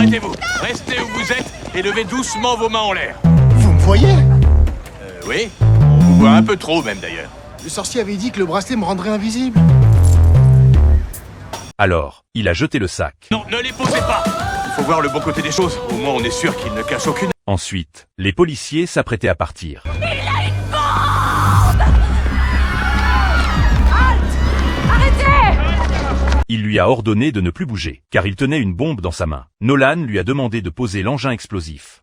Arrêtez-vous. Restez où vous êtes et levez doucement vos mains en l'air. Vous me voyez? Oui. On vous voit un peu trop, même, d'ailleurs. Le sorcier avait dit que le bracelet me rendrait invisible. Alors, il a jeté le sac. Non, ne les posez pas. Il faut voir le bon côté des choses. Au moins, on est sûr qu'ils ne cachent aucune... Ensuite, les policiers s'apprêtaient à partir. Il lui a ordonné de ne plus bouger, car il tenait une bombe dans sa main. Nolan lui a demandé de poser l'engin explosif.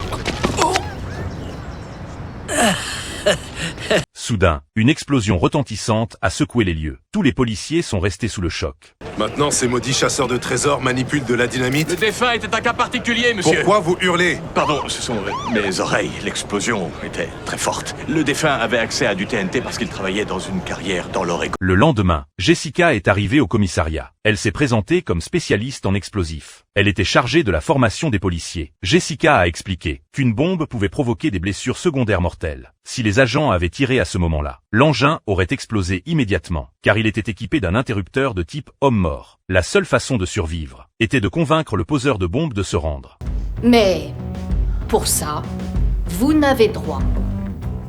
Soudain, une explosion retentissante a secoué les lieux. Tous les policiers sont restés sous le choc. Maintenant, ces maudits chasseurs de trésors manipulent de la dynamite. Le défunt était un cas particulier, monsieur. Pourquoi vous hurlez? Pardon, ce sont mes oreilles. L'explosion était très forte. Le défunt avait accès à du TNT parce qu'il travaillait dans une carrière dans l'Oregon. Le lendemain, Jessica est arrivée au commissariat. Elle s'est présentée comme spécialiste en explosifs. Elle était chargée de la formation des policiers. Jessica a expliqué qu'une bombe pouvait provoquer des blessures secondaires mortelles. Si les agents avaient tiré à ce moment-là, l'engin aurait explosé immédiatement, car il était équipé d'un interrupteur de type homme-mort. La seule façon de survivre était de convaincre le poseur de bombe de se rendre. Mais, pour ça, vous n'avez droit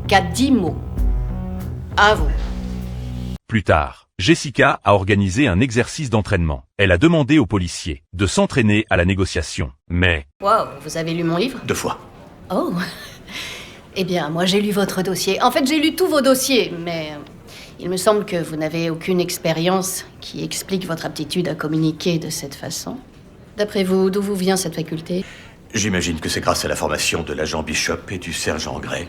qu'à 10 mots. À vous. Plus tard, Jessica a organisé un exercice d'entraînement. Elle a demandé aux policiers de s'entraîner à la négociation. Mais... Wow, vous avez lu mon livre? 2 fois. Oh. Eh bien, moi j'ai lu votre dossier. En fait, j'ai lu tous vos dossiers, mais il me semble que vous n'avez aucune expérience qui explique votre aptitude à communiquer de cette façon. D'après vous, d'où vous vient cette faculté? J'imagine que c'est grâce à la formation de l'agent Bishop et du sergent Gray.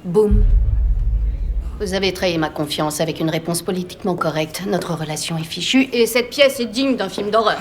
Boum. Vous avez trahi ma confiance avec une réponse politiquement correcte. Notre relation est fichue et cette pièce est digne d'un film d'horreur.